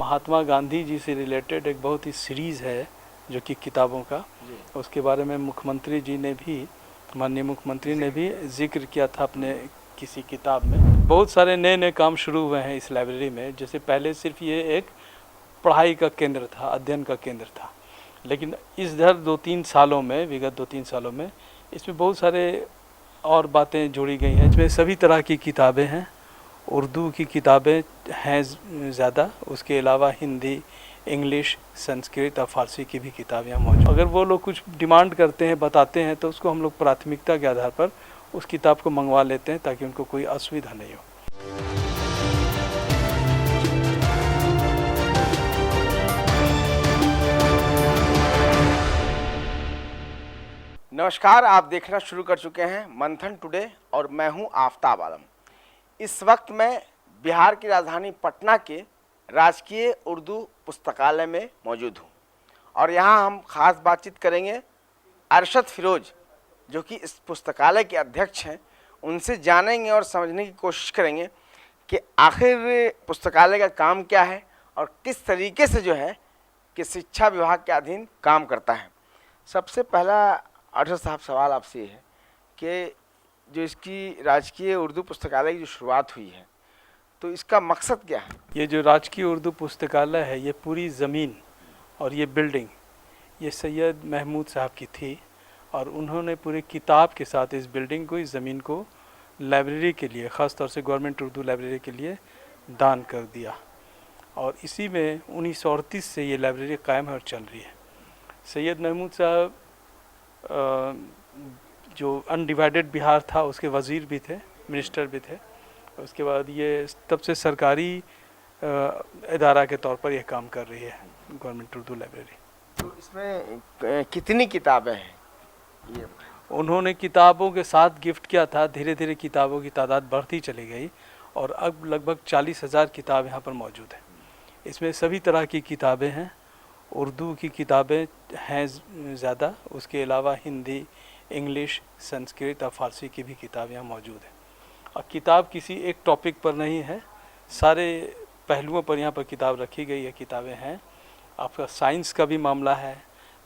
महात्मा गांधी जी से रिलेटेड एक बहुत ही सीरीज़ है जो कि किताबों का, उसके बारे में मुख्यमंत्री जी ने भी, माननीय मुख्यमंत्री ने भी जिक्र किया था अपने किसी किताब में। बहुत सारे नए नए काम शुरू हुए हैं इस लाइब्रेरी में। जैसे पहले सिर्फ ये एक पढ़ाई का केंद्र था, अध्ययन का केंद्र था, लेकिन इधर विगत 2-3 सालों में इसमें बहुत सारे और बातें जोड़ी गई हैं। इसमें सभी तरह की किताबें हैं। उर्दू की किताबें हैं ज़्यादा, उसके अलावा हिंदी, इंग्लिश, संस्कृत और फारसी की भी किताबें यहाँ मौजूद। अगर वो लोग कुछ डिमांड करते हैं, बताते हैं, तो उसको हम लोग प्राथमिकता के आधार पर उस किताब को मंगवा लेते हैं ताकि उनको कोई असुविधा नहीं हो। नमस्कार, आप देखना शुरू कर चुके हैं मंथन टुडे और मैं हूं आफताब आलम। इस वक्त मैं बिहार की राजधानी पटना के राजकीय उर्दू पुस्तकालय में मौजूद हूं और यहां हम खास बातचीत करेंगे अरशद फिरोज, जो कि इस पुस्तकालय के अध्यक्ष हैं। उनसे जानेंगे और समझने की कोशिश करेंगे कि आखिर पुस्तकालय का काम क्या है और किस तरीके से जो है कि शिक्षा विभाग के अधीन काम करता है। सबसे पहला अरशद साहब सवाल आपसे ये है कि जो इसकी राजकीय उर्दू पुस्तकालय की जो शुरुआत हुई है, तो इसका मकसद क्या है? ये जो राजकीय उर्दू पुस्तकालय है, ये पूरी ज़मीन और ये बिल्डिंग ये सैयद महमूद साहब की थी और उन्होंने पूरे किताब के साथ इस बिल्डिंग को, इस ज़मीन को लाइब्रेरी के लिए, ख़ास तौर से गवर्नमेंट उर्दू लाइब्रेरी के लिए दान कर दिया। और इसी में 1938 से ये लाइब्रेरी कायम है और चल रही है। सैयद महमूद साहब जो अनडिवाइडेड बिहार था उसके वज़ीर भी थे, मिनिस्टर भी थे। उसके बाद ये तब से सरकारी इदारा के तौर पर यह काम कर रही है गवर्नमेंट उर्दू लाइब्रेरी। तो इसमें कितनी किताबें हैं? ये उन्होंने किताबों के साथ गिफ्ट किया था। धीरे धीरे किताबों की तादाद बढ़ती चली गई और अब लगभग 40,000 किताब यहाँ पर मौजूद हैं। इसमें सभी तरह की किताबें हैं। उर्दू की किताबें हैं ज़्यादा, उसके अलावा हिंदी, इंग्लिश, संस्कृत और फारसी की भी किताबें यहाँ मौजूद हैं। और किताब किसी एक टॉपिक पर नहीं है, सारे पहलुओं पर यहाँ पर किताब रखी गई है। किताबें हैं, आपका साइंस का भी मामला है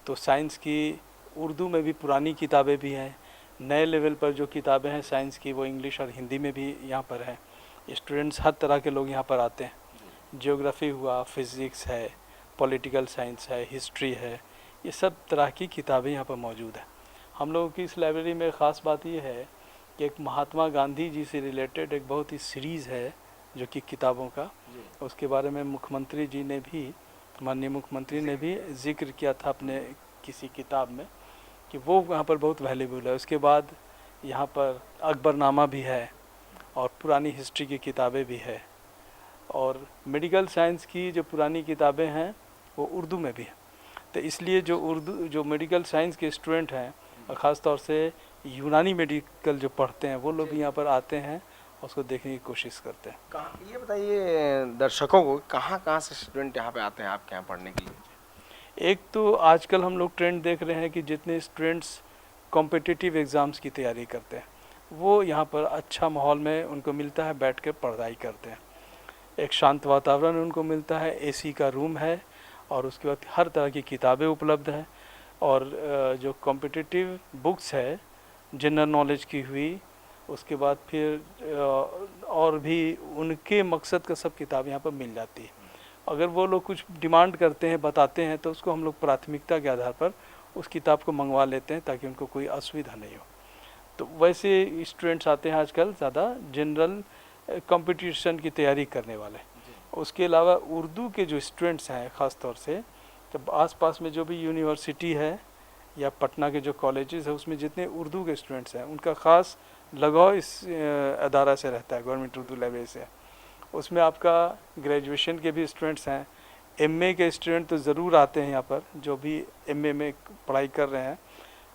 तो साइंस की उर्दू में भी पुरानी किताबें भी हैं। नए लेवल पर जो किताबें हैं साइंस की, वो इंग्लिश और हिंदी में भी यहाँ पर हैं। स्टूडेंट्स हर तरह के लोग यहाँ पर आते हैं। ज्योग्राफी हुआ, फिज़िक्स है, पॉलिटिकल साइंस है, हिस्ट्री है, ये सब तरह की किताबें यहाँ पर मौजूद हैं। हम लोगों की इस लाइब्रेरी में ख़ास बात ये है कि एक महात्मा गांधी जी से रिलेटेड एक बहुत ही सीरीज़ है जो कि किताबों का, उसके बारे में मुख्यमंत्री जी ने भी, माननीय मुख्यमंत्री ने भी जिक्र किया था अपने किसी किताब में कि वो यहाँ पर बहुत वैल्यूबल है। उसके बाद यहाँ पर अकबरनामा भी है और पुरानी हिस्ट्री की किताबें भी है और मेडिकल साइंस की जो पुरानी किताबें हैं वो उर्दू में भी है। तो इसलिए जो मेडिकल साइंस के स्टूडेंट हैं और ख़ास तौर से यूनानी मेडिकल जो पढ़ते हैं वो लोग यहाँ पर आते हैं, उसको देखने की कोशिश करते हैं। ये बताइए दर्शकों को, कहाँ से स्टूडेंट यहाँ पे आते हैं आपके यहाँ पढ़ने के लिए? एक तो आजकल हम लोग ट्रेंड देख रहे हैं कि जितने स्टूडेंट्स कॉम्पिटिटिव एग्ज़ाम्स की तैयारी करते हैं वो यहाँ पर अच्छा माहौल में उनको मिलता है, बैठ कर पढ़ाई करते हैं। एक शांत वातावरण उनको मिलता है, एसी का रूम है और उसके बाद हर तरह की किताबें उपलब्ध हैं। और जो कॉम्पिटिटिव बुक्स है, जनरल नॉलेज की हुई, उसके बाद फिर और भी उनके मकसद का सब किताब यहाँ पर मिल जाती है। अगर वो लोग कुछ डिमांड करते हैं, बताते हैं, तो उसको हम लोग प्राथमिकता के आधार पर उस किताब को मंगवा लेते हैं ताकि उनको कोई असुविधा नहीं हो। तो वैसे स्टूडेंट्स आते हैं आजकल ज़्यादा जनरल कंपटीशन की तैयारी करने वाले। उसके अलावा उर्दू के जो स्टूडेंट्स हैं, ख़ास तौर से जब आसपास में जो भी यूनिवर्सिटी है या पटना के जो कॉलेजेस है उसमें जितने उर्दू के स्टूडेंट्स हैं उनका ख़ास लगाव इस अदारा से रहता है, गवर्नमेंट उर्दू लाइब्रेरी से। उसमें आपका ग्रेजुएशन के भी स्टूडेंट्स हैं, एमए के स्टूडेंट तो ज़रूर आते हैं यहाँ पर, जो भी एमए में पढ़ाई कर रहे हैं।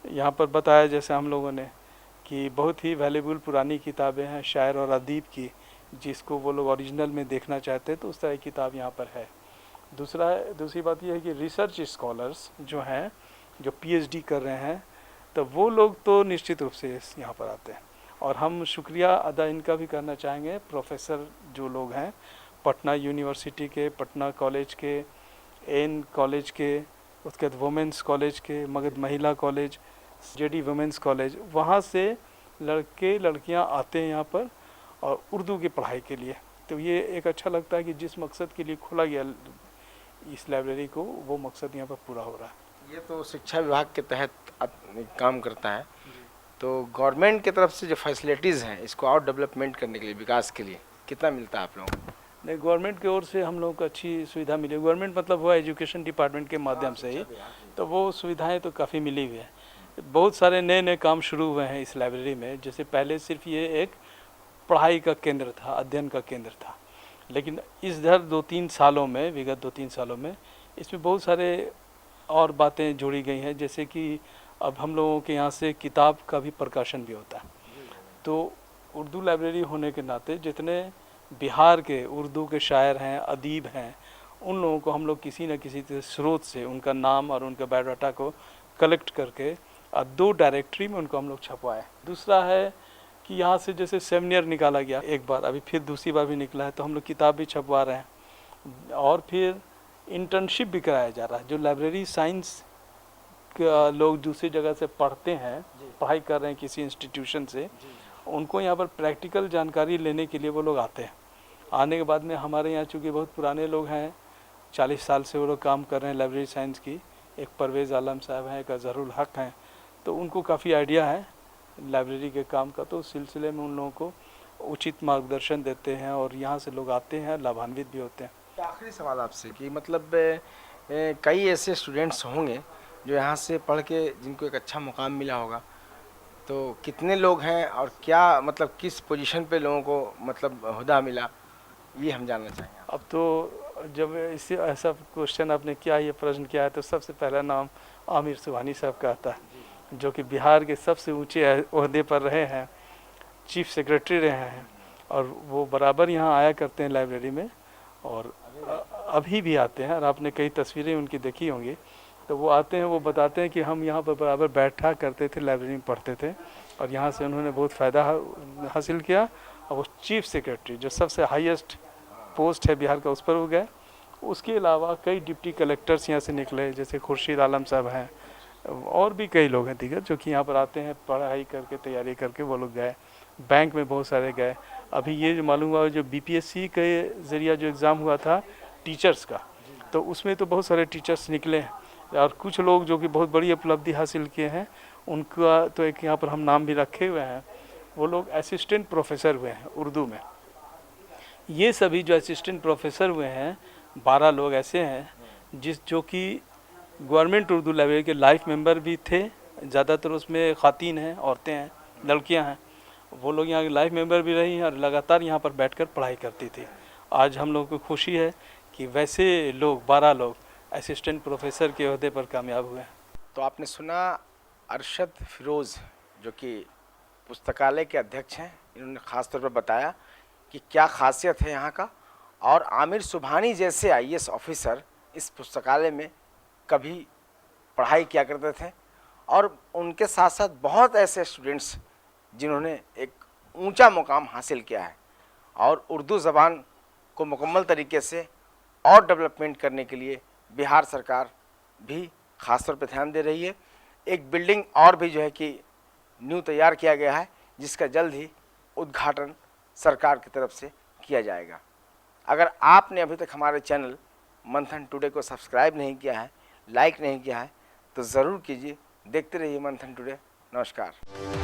यहाँ पर बताया जैसे हम लोगों ने कि बहुत ही वैल्यूबल पुरानी किताबें हैं शायर और अदीब की, जिसको वो लोग ओरिजिनल में देखना चाहते हैं तो उस तरह की किताब यहाँ पर है। दूसरी बात यह है कि रिसर्च स्कॉलर्स जो हैं, जो पीएचडी कर रहे हैं, तो वो लोग तो निश्चित रूप से यहाँ पर आते हैं। और हम शुक्रिया अदा इनका भी करना चाहेंगे, प्रोफेसर जो लोग हैं पटना यूनिवर्सिटी के, पटना कॉलेज के, एन कॉलेज के, उसके बाद वुमेंस कॉलेज के, मगध महिला कॉलेज, जेडी वुमेंस कॉलेज, वहाँ से लड़के लड़कियाँ आते हैं यहाँ पर और उर्दू की पढ़ाई के लिए। तो ये एक अच्छा लगता है कि जिस मकसद के लिए खोला गया इस लाइब्रेरी को, वो मकसद यहाँ पर पूरा हो रहा है। ये तो शिक्षा विभाग के तहत काम करता है, तो गवर्नमेंट की तरफ से जो फैसिलिटीज़ हैं इसको और डेवलपमेंट करने के लिए, विकास के लिए कितना मिलता है आप लोगों को? नहीं, गवर्नमेंट की ओर से हम लोगों को अच्छी सुविधा मिली। गवर्नमेंट मतलब हुआ एजुकेशन डिपार्टमेंट के माध्यम से ही, तो वो सुविधाएं तो काफ़ी मिली हुई है। बहुत सारे नए नए काम शुरू हुए हैं इस लाइब्रेरी में। जैसे पहले सिर्फ ये एक पढ़ाई का केंद्र था, अध्ययन का केंद्र था, लेकिन इस विगत 2-3 सालों में इसमें बहुत सारे और बातें जोड़ी गई हैं। जैसे कि अब हम लोगों के यहाँ से किताब का भी प्रकाशन भी होता है। तो उर्दू लाइब्रेरी होने के नाते जितने बिहार के उर्दू के शायर हैं, अदीब हैं, उन लोगों को हम लोग किसी न किसी स्रोत से उनका नाम और उनका बायोडाटा को कलेक्ट करके 2 डायरेक्टरी में उनको हम लोग छपवाए। दूसरा है कि यहाँ से जैसे सेमिनार निकाला गया एक बार, अभी फिर दूसरी बार भी निकला है, तो हम लोग किताब भी छपवा रहे हैं। और फिर इंटर्नशिप भी कराया जा रहा है। जो लाइब्रेरी साइंस का लोग दूसरी जगह से पढ़ते हैं, पढ़ाई कर रहे हैं किसी इंस्टीट्यूशन से, उनको यहाँ पर प्रैक्टिकल जानकारी लेने के लिए वो लोग आते हैं। आने के बाद में हमारे यहाँ चूँकि बहुत पुराने लोग हैं, 40 साल से वो लोग काम कर रहे हैं लाइब्रेरी साइंस की, एक परवेज़ आलम साहब हैं, एक अजहरुल हक हैं, तो उनको काफ़ी आइडिया है लाइब्रेरी के काम का। तो उस सिलसिले में उन लोगों को उचित मार्गदर्शन देते हैं और यहाँ से लोग आते हैं, लाभान्वित भी होते हैं। आखिरी सवाल आपसे कि मतलब कई ऐसे स्टूडेंट्स होंगे जो यहाँ से पढ़ के जिनको एक अच्छा मुकाम मिला होगा, तो कितने लोग हैं और क्या मतलब किस पोजीशन पे लोगों को मतलब ओहदा मिला, ये हम जानना चाहेंगे। अब तो जब इसी ऐसा क्वेश्चन आपने किया, ये प्रश्न किया है, तो सबसे पहला नाम आमिर सुबहानी साहब का आता है, जो कि बिहार के सबसे ऊंचे ओहदे पर रहे हैं, चीफ सेक्रेटरी रहे हैं, और वो बराबर यहाँ आया करते हैं लाइब्रेरी में, और अभी भी आते हैं। और आपने कई तस्वीरें उनकी देखी होंगी, तो वो आते हैं, वो बताते हैं कि हम यहाँ पर बराबर बैठा करते थे, लाइब्रेरी में पढ़ते थे, और यहाँ से उन्होंने बहुत फ़ायदा हासिल किया। और वो चीफ सेक्रेटरी, जो सबसे हाईएस्ट पोस्ट है बिहार का, उस पर हो गए। उसके अलावा कई डिप्टी कलेक्टर्स यहाँ से निकले, जैसे खुर्शीद आलम साहब हैं, और भी कई लोग हैं दीगर, जो कि यहाँ पर आते हैं, पढ़ाई करके, तैयारी करके वो लोग गए। बैंक में बहुत सारे गए। अभी ये जो मालूम हुआ, जो बीपीएससी के ज़रिए जो एग्ज़ाम हुआ था टीचर्स का, तो उसमें तो बहुत सारे टीचर्स निकले हैं, और कुछ लोग जो कि बहुत बड़ी उपलब्धि हासिल किए हैं, उनका तो एक यहाँ पर हम नाम भी रखे हुए हैं। वो लोग असिस्टेंट प्रोफेसर हुए हैं उर्दू में। ये सभी जो असिस्टेंट प्रोफेसर हुए हैं, 12 लोग ऐसे हैं जो कि गवर्नमेंट उर्दू लाइब्रेरी के लाइफ मेंबर भी थे। ज़्यादातर उसमें ख़ातीन हैं, औरतें हैं, लड़कियां हैं। वो लोग यहाँ के लाइफ मेंबर भी रही हैं और लगातार यहाँ पर बैठकर पढ़ाई करती थी। आज हम लोग को खुशी है कि वैसे लोग 12 लोग असिस्टेंट प्रोफेसर के ओहदे पर कामयाब हुए हैं। तो आपने सुना अरशद फिरोज़, जो कि पुस्तकालय के अध्यक्ष हैं, इन्होंने ख़ास तौर पर बताया कि क्या खासियत है यहाँ का। और आमिर सुबहानी जैसे आईएएस ऑफिसर इस पुस्तकालय में कभी पढ़ाई किया करते थे, और उनके साथ साथ बहुत ऐसे स्टूडेंट्स जिन्होंने एक ऊंचा मुकाम हासिल किया है, और उर्दू ज़बान को मुकम्मल तरीके से और डेवलपमेंट करने के लिए बिहार सरकार भी ख़ास तौर पर ध्यान दे रही है। एक बिल्डिंग और भी जो है कि न्यू तैयार किया गया है, जिसका जल्द ही उद्घाटन सरकार की तरफ से किया जाएगा। अगर आपने अभी तक हमारे चैनल मंथन टुडे को सब्सक्राइब नहीं किया है, लाइक नहीं किया है, तो ज़रूर कीजिए। देखते रहिए मंथन टुडे। नमस्कार।